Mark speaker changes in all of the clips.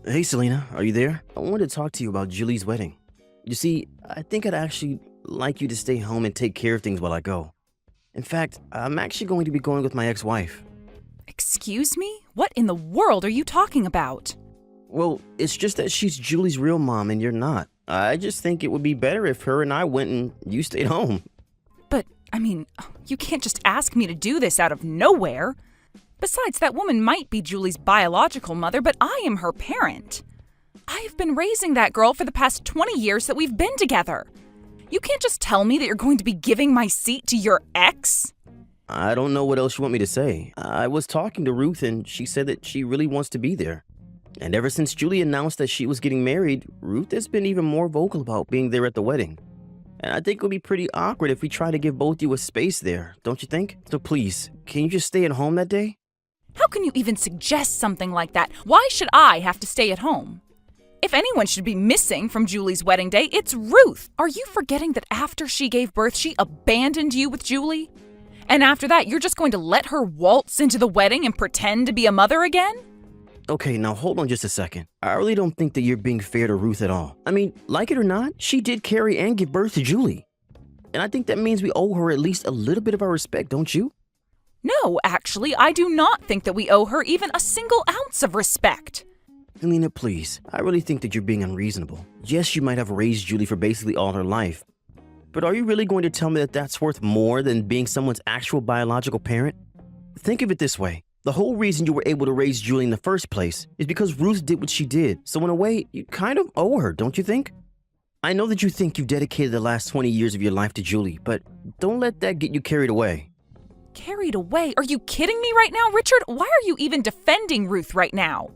Speaker 1: Hey Selena, are you there? I wanted to talk to you about Julie's wedding. You see, I think I'd actually like you to stay home and take care of things while I go. In fact, I'm actually going to be going with my ex-wife.
Speaker 2: Excuse me? What in the world are you talking about?
Speaker 1: Well, it's just that she's Julie's real mom and you're not. I just think it would be better if her and I went and you stayed home.
Speaker 2: But, you can't just ask me to do this out of nowhere. Besides, that woman might be Julie's biological mother, but I am her parent. I have been raising that girl for the past 20 years that we've been together. You can't just tell me that you're going to be giving my seat to your ex?
Speaker 1: I don't know what else you want me to say. I was talking to Ruth and she said that she really wants to be there. And ever since Julie announced that she was getting married, Ruth has been even more vocal about being there at the wedding. And I think it would be pretty awkward if we try to give both you a space there, don't you think? So please, can you just stay at home that day?
Speaker 2: How can you even suggest something like that? Why should I have to stay at home? If anyone should be missing from Julie's wedding day, it's Ruth. Are you forgetting that after she gave birth, she abandoned you with Julie? And after that, you're just going to let her waltz into the wedding and pretend to be a mother again?
Speaker 1: Okay, now hold on just a second. I really don't think that you're being fair to Ruth at all. I mean, like it or not, she did carry and give birth to Julie. And I think that means we owe her at least a little bit of our respect, don't you?
Speaker 2: No, actually, I do not think that we owe her even a single ounce of respect.
Speaker 1: Selena, please. I really think that you're being unreasonable. Yes, you might have raised Julie for basically all her life. But are you really going to tell me that that's worth more than being someone's actual biological parent? Think of it this way. The whole reason you were able to raise Julie in the first place is because Ruth did what she did. So in a way, you kind of owe her, don't you think? I know that you think you've dedicated the last 20 years of your life to Julie, but don't let that get you carried away.
Speaker 2: Carried away? Are you kidding me right now, Richard? Why are you even defending Ruth right now?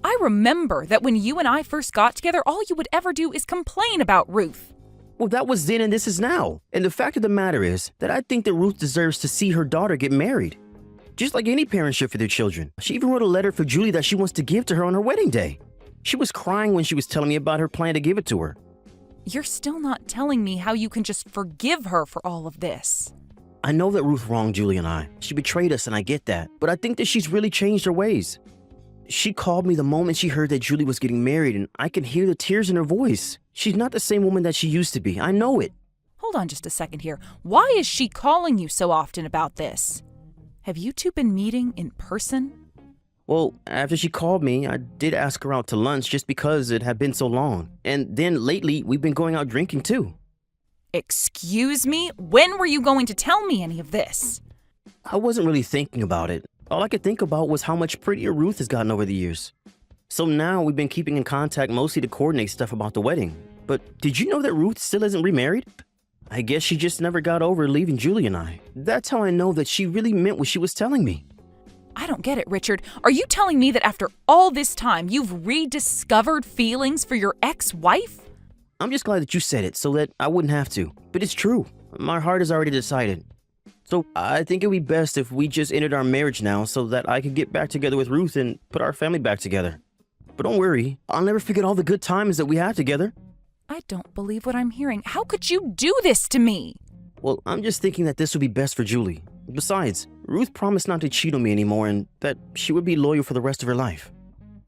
Speaker 2: I remember that when you and I first got together, all you would ever do is complain about Ruth.
Speaker 1: Well, that was then and this is now. And the fact of the matter is that I think that Ruth deserves to see her daughter get married. Just like any parent should for their children. She even wrote a letter for Julie that she wants to give to her on her wedding day. She was crying when she was telling me about her plan to give it to her.
Speaker 2: You're still not telling me how you can just forgive her for all of this.
Speaker 1: I know that Ruth wronged Julie and I. She betrayed us and I get that. But I think that she's really changed her ways. She called me the moment she heard that Julie was getting married and I can hear the tears in her voice. She's not the same woman that she used to be. I know it.
Speaker 2: Hold on just a second here. Why is she calling you so often about this? Have you two been meeting in person?
Speaker 1: Well, after she called me, I did ask her out to lunch just because it had been so long. And then lately, we've been going out drinking too.
Speaker 2: Excuse me? When were you going to tell me any of this?
Speaker 1: I wasn't really thinking about it. All I could think about was how much prettier Ruth has gotten over the years. So now we've been keeping in contact mostly to coordinate stuff about the wedding. But did you know that Ruth still isn't remarried? I guess she just never got over leaving Julie and I. That's how I know that she really meant what she was telling me.
Speaker 2: I don't get it, Richard. Are you telling me that after all this time, you've rediscovered feelings for your ex-wife?
Speaker 1: I'm just glad that you said it so that I wouldn't have to. But it's true. My heart has already decided. So I think it would be best if we just ended our marriage now so that I could get back together with Ruth and put our family back together. But don't worry, I'll never forget all the good times that we had together.
Speaker 2: I don't believe what I'm hearing. How could you do this to me?
Speaker 1: Well, I'm just thinking that this would be best for Julie. Besides, Ruth promised not to cheat on me anymore and that she would be loyal for the rest of her life.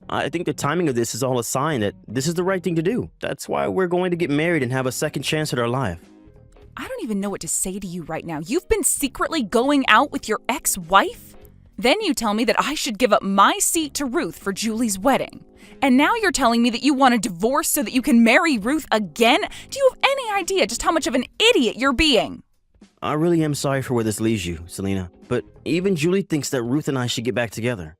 Speaker 1: I think the timing of this is all a sign that this is the right thing to do. That's why we're going to get married and have a second chance at our life.
Speaker 2: I don't even know what to say to you right now. You've been secretly going out with your ex-wife? Then you tell me that I should give up my seat to Ruth for Julie's wedding. And now you're telling me that you want a divorce so that you can marry Ruth again? Do you have any idea just how much of an idiot you're being?
Speaker 1: I really am sorry for where this leaves you, Selena. But even Julie thinks that Ruth and I should get back together.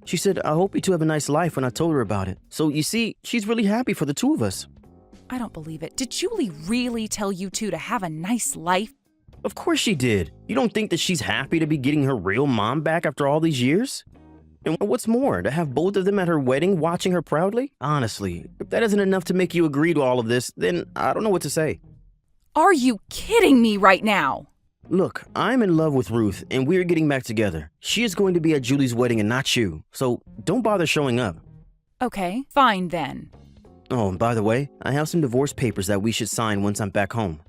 Speaker 1: She said, I hope you two have a nice life when I told her about it. So you see, she's really happy for the two of us.
Speaker 2: I don't believe it. Did Julie really tell you two to have a nice life?
Speaker 1: Of course she did. You don't think that she's happy to be getting her real mom back after all these years? And what's more, to have both of them at her wedding watching her proudly? Honestly, if that isn't enough to make you agree to all of this, then I don't know what to say.
Speaker 2: Are you kidding me right now?
Speaker 1: Look, I'm in love with Ruth, and we're getting back together. She is going to be at Julie's wedding and not you, so don't bother showing up.
Speaker 2: Okay, fine then.
Speaker 1: Oh, and by the way, I have some divorce papers that we should sign once I'm back home.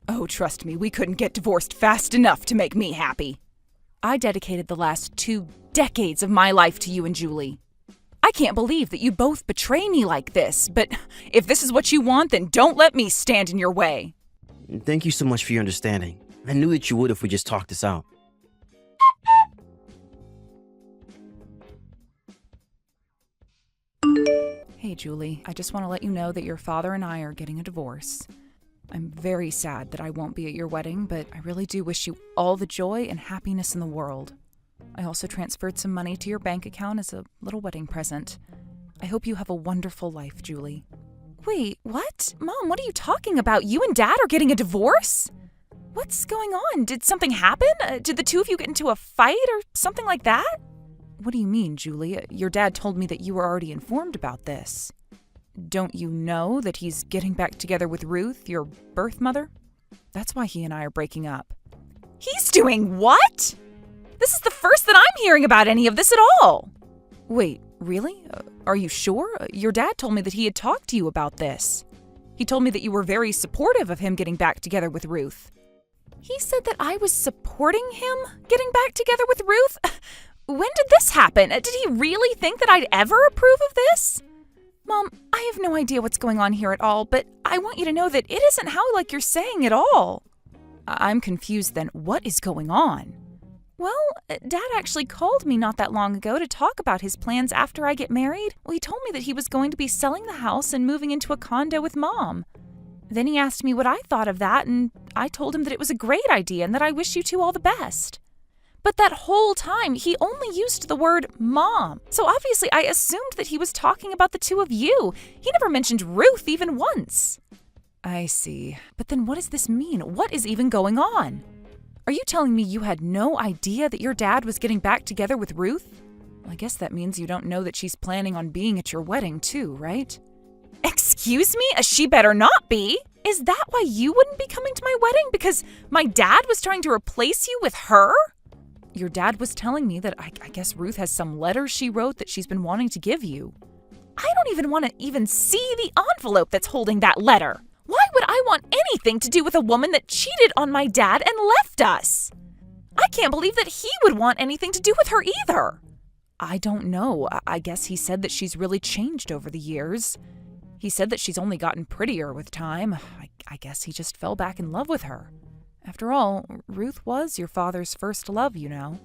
Speaker 2: Oh, trust me, we couldn't get divorced fast enough to make me happy. I dedicated the last 2 decades of my life to you and Julie. I can't believe that you both betray me like this, but if this is what you want, then don't let me stand in your way.
Speaker 1: Thank you so much for your understanding. I knew that you would if we just talked this out.
Speaker 2: Hey, Julie, I just want to let you know that your father and I are getting a divorce. I'm very sad that I won't be at your wedding, but I really do wish you all the joy and happiness in the world. I also transferred some money to your bank account as a little wedding present. I hope you have a wonderful life, Julie. Wait, what? Mom, what are you talking about? You and Dad are getting a divorce? What's going on? Did something happen? Did the two of you get into a fight or something like that? What do you mean, Julie? Your dad told me that you were already informed about this. Don't you know that he's getting back together with Ruth, your birth mother? That's why he and I are breaking up. He's doing what? This is the first that I'm hearing about any of this at all. Wait, really? Are you sure? Your dad told me that he had talked to you about this. He told me that you were very supportive of him getting back together with Ruth. He said that I was supporting him getting back together with Ruth? When did this happen? Did he really think that I'd ever approve of this? Mom, I have no idea what's going on here at all, but I want you to know that it isn't how like you're saying at all. I'm confused then. What is going on? Well, Dad actually called me not that long ago to talk about his plans after I get married. Well, he told me that he was going to be selling the house and moving into a condo with Mom. Then he asked me what I thought of that, and I told him that it was a great idea and that I wish you two all the best. But that whole time, he only used the word Mom. So obviously, I assumed that he was talking about the two of you. He never mentioned Ruth even once. I see. But then what does this mean? What is even going on? Are you telling me you had no idea that your dad was getting back together with Ruth? Well, I guess that means you don't know that she's planning on being at your wedding too, right? Excuse me? She better not be. Is that why you wouldn't be coming to my wedding? Because my dad was trying to replace you with her? Your dad was telling me that I guess Ruth has some letter she wrote that she's been wanting to give you. I don't even want to even see the envelope that's holding that letter. Why would I want anything to do with a woman that cheated on my dad and left us? I can't believe that he would want anything to do with her either. I don't know. I guess he said that she's really changed over the years. He said that she's only gotten prettier with time. I guess he just fell back in love with her. After all, Ruth was your father's first love, you know.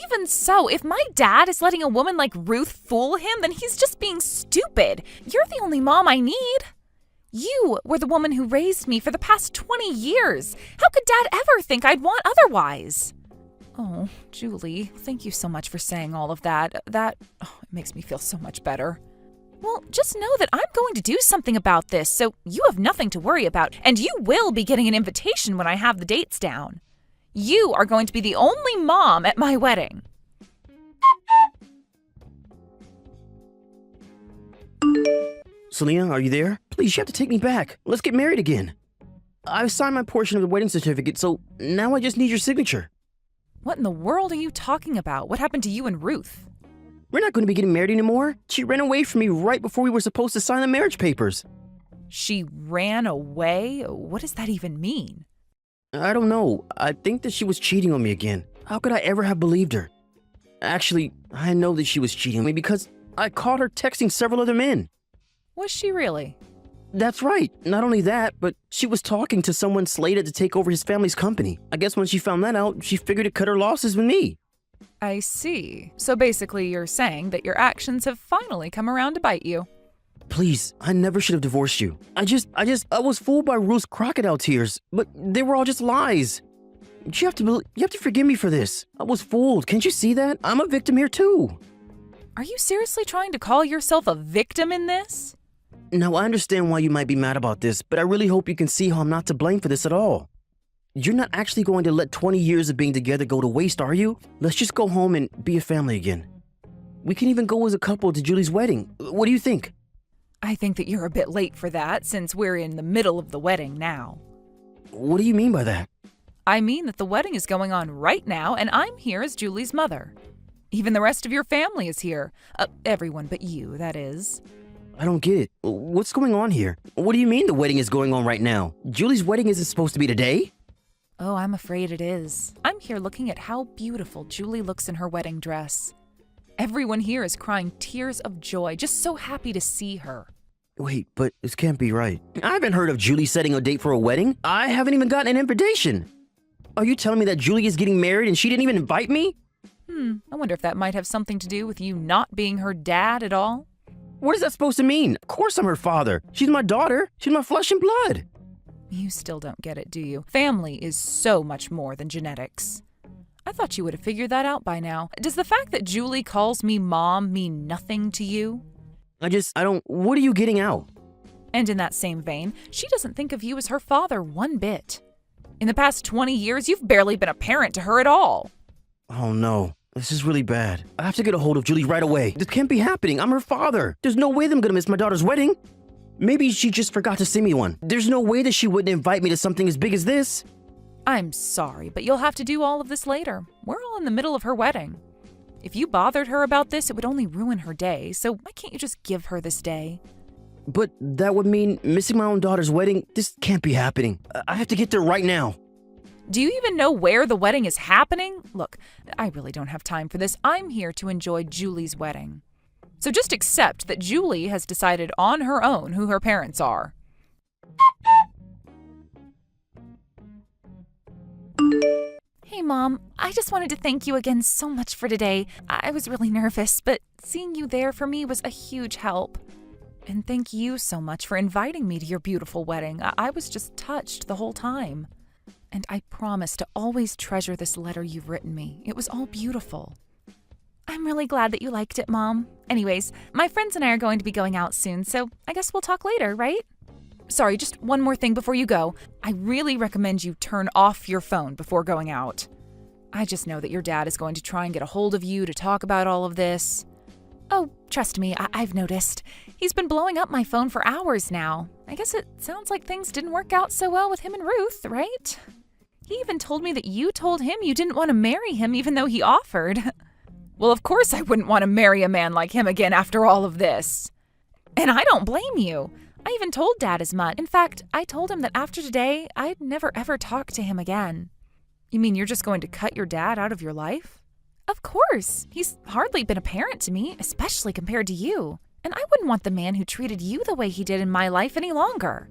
Speaker 2: Even so, if my dad is letting a woman like Ruth fool him, then he's just being stupid. You're the only mom I need. You were the woman who raised me for the past 20 years. How could Dad ever think I'd want otherwise? Oh, Julie, thank you so much for saying all of that. It makes me feel so much better. Well, just know that I'm going to do something about this, so you have nothing to worry about, and you will be getting an invitation when I have the dates down. You are going to be the only mom at my wedding.
Speaker 1: Selena, are you there? Please, you have to take me back. Let's get married again. I've signed my portion of the wedding certificate, so now I just need your signature.
Speaker 2: What in the world are you talking about? What happened to you and Ruth?
Speaker 1: We're not going to be getting married anymore. She ran away from me right before we were supposed to sign the marriage papers.
Speaker 2: She ran away? What does that even mean?
Speaker 1: I don't know. I think that she was cheating on me again. How could I ever have believed her? Actually, I know that she was cheating on me because I caught her texting several other men.
Speaker 2: Was she really?
Speaker 1: That's right. Not only that, but she was talking to someone slated to take over his family's company. I guess when she found that out, she figured to cut her losses with me.
Speaker 2: I see. So basically you're saying that your actions have finally come around to bite you.
Speaker 1: Please, I never should have divorced you. I was fooled by Ruth's crocodile tears, but they were all just lies. You have to forgive me for this. I was fooled. Can't you see that? I'm a victim here too.
Speaker 2: Are you seriously trying to call yourself a victim in this?
Speaker 1: Now, I understand why you might be mad about this, but I really hope you can see how I'm not to blame for this at all. You're not actually going to let 20 years of being together go to waste, are you? Let's just go home and be a family again. We can even go as a couple to Julie's wedding. What do you think?
Speaker 2: I think that you're a bit late for that since we're in the middle of the wedding now.
Speaker 1: What do you mean by that?
Speaker 2: I mean that the wedding is going on right now and I'm here as Julie's mother. Even the rest of your family is here. Everyone but you, that is.
Speaker 1: I don't get it. What's going on here? What do you mean the wedding is going on right now? Julie's wedding isn't supposed to be today?
Speaker 2: Oh, I'm afraid it is. I'm here looking at how beautiful Julie looks in her wedding dress. Everyone here is crying tears of joy, just so happy to see her.
Speaker 1: Wait, but this can't be right. I haven't heard of Julie setting a date for a wedding. I haven't even gotten an invitation. Are you telling me that Julie is getting married and she didn't even invite me?
Speaker 2: I wonder if that might have something to do with you not being her dad at all.
Speaker 1: What is that supposed to mean? Of course I'm her father. She's my daughter. She's my flesh and blood.
Speaker 2: You still don't get it, do you? Family is so much more than genetics. I thought you would have figured that out by now. Does the fact that Julie calls me mom mean nothing to you?
Speaker 1: What are you getting out?
Speaker 2: And in that same vein, she doesn't think of you as her father one bit. In the past 20 years, you've barely been a parent to her at all.
Speaker 1: Oh no, this is really bad. I have to get a hold of Julie right away. This can't be happening. I'm her father. There's no way that I'm gonna miss my daughter's wedding. Maybe she just forgot to send me one. There's no way that she wouldn't invite me to something as big as this.
Speaker 2: I'm sorry, but you'll have to do all of this later. We're all in the middle of her wedding. If you bothered her about this, it would only ruin her day, so why can't you just give her this day?
Speaker 1: But that would mean missing my own daughter's wedding. This can't be happening. I have to get there right now.
Speaker 2: Do you even know where the wedding is happening? Look, I really don't have time for this. I'm here to enjoy Julie's wedding. So just accept that Julie has decided on her own who her parents are. Hey, Mom. I just wanted to thank you again so much for today. I was really nervous, but seeing you there for me was a huge help. And thank you so much for inviting me to your beautiful wedding. I was just touched the whole time. And I promise to always treasure this letter you've written me. It was all beautiful. I'm really glad that you liked it, Mom. Anyways, my friends and I are going to be going out soon, so I guess we'll talk later, right? Sorry, just one more thing before you go. I really recommend you turn off your phone before going out. I just know that your dad is going to try and get a hold of you to talk about all of this. Oh, trust me, I've noticed. He's been blowing up my phone for hours now. I guess it sounds like things didn't work out so well with him and Ruth, right? He even told me that you told him you didn't want to marry him even though he offered. Well, of course I wouldn't want to marry a man like him again after all of this. And I don't blame you. I even told Dad as much. In fact, I told him that after today, I'd never ever talk to him again. You mean you're just going to cut your dad out of your life? Of course. He's hardly been a parent to me, especially compared to you. And I wouldn't want the man who treated you the way he did in my life any longer.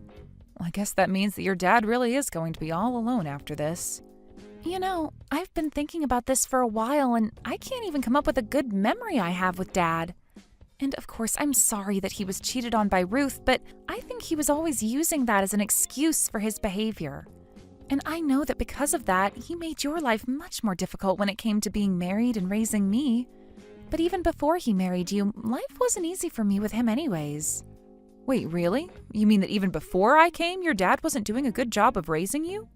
Speaker 2: Well, I guess that means that your dad really is going to be all alone after this. You know, I've been thinking about this for a while, and I can't even come up with a good memory I have with Dad. And of course, I'm sorry that he was cheated on by Ruth, but I think he was always using that as an excuse for his behavior. And I know that because of that, he made your life much more difficult when it came to being married and raising me. But even before he married you, life wasn't easy for me with him anyways. Wait, really? You mean that even before I came, your dad wasn't doing a good job of raising you?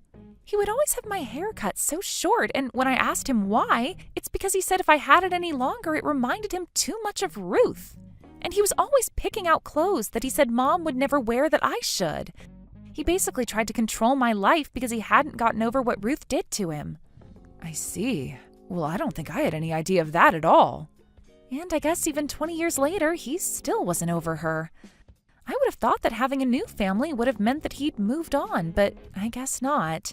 Speaker 2: He would always have my hair cut so short, and when I asked him why, it's because he said if I had it any longer, it reminded him too much of Ruth. And he was always picking out clothes that he said Mom would never wear that I should. He basically tried to control my life because he hadn't gotten over what Ruth did to him. I see. Well, I don't think I had any idea of that at all. And I guess even 20 years later, he still wasn't over her. I would have thought that having a new family would have meant that he'd moved on, but I guess not.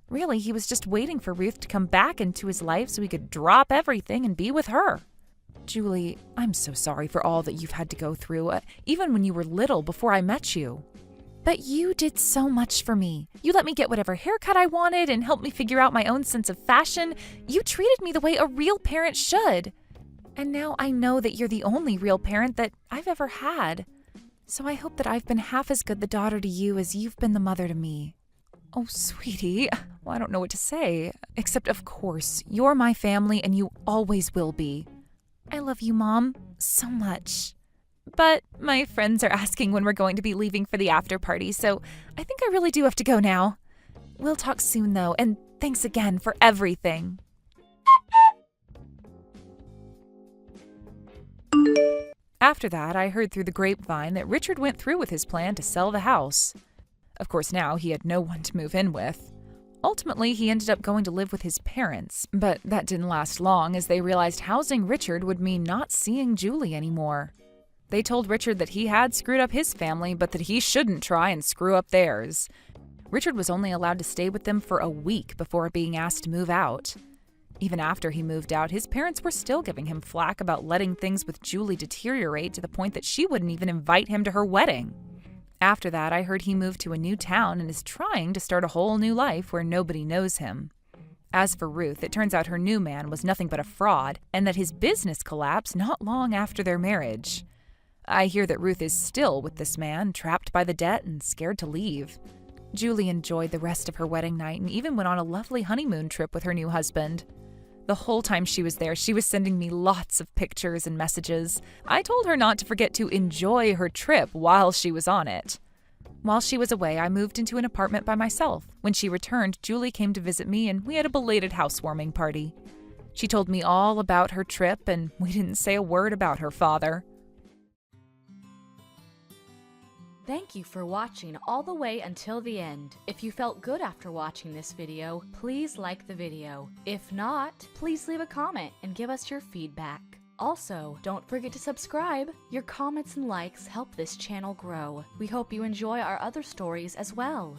Speaker 2: Really, he was just waiting for Ruth to come back into his life so he could drop everything and be with her. Julie, I'm so sorry for all that you've had to go through, even when you were little before I met you. But you did so much for me. You let me get whatever haircut I wanted and helped me figure out my own sense of fashion. You treated me the way a real parent should. And now I know that you're the only real parent that I've ever had. So I hope that I've been half as good the daughter to you as you've been the mother to me. Oh, sweetie, well, I don't know what to say, except of course, you're my family and you always will be. I love you, Mom, so much. But my friends are asking when we're going to be leaving for the after party, so I think I really do have to go now. We'll talk soon, though, and thanks again for everything. After that, I heard through the grapevine that Richard went through with his plan to sell the house. Of course, now he had no one to move in with. Ultimately, he ended up going to live with his parents, but that didn't last long as they realized housing Richard would mean not seeing Julie anymore. They told Richard that he had screwed up his family, but that he shouldn't try and screw up theirs. Richard was only allowed to stay with them for a week before being asked to move out. Even after he moved out, his parents were still giving him flack about letting things with Julie deteriorate to the point that she wouldn't even invite him to her wedding. After that, I heard he moved to a new town and is trying to start a whole new life where nobody knows him. As for Ruth, it turns out her new man was nothing but a fraud and that his business collapsed not long after their marriage. I hear that Ruth is still with this man, trapped by the debt and scared to leave. Julie enjoyed the rest of her wedding night and even went on a lovely honeymoon trip with her new husband. The whole time she was there, she was sending me lots of pictures and messages. I told her not to forget to enjoy her trip while she was on it. While she was away, I moved into an apartment by myself. When she returned, Julie came to visit me and we had a belated housewarming party. She told me all about her trip and we didn't say a word about her father.
Speaker 3: Thank you for watching all the way until the end. If you felt good after watching this video, please like the video. If not, please leave a comment and give us your feedback. Also, don't forget to subscribe. Your comments and likes help this channel grow. We hope you enjoy our other stories as well.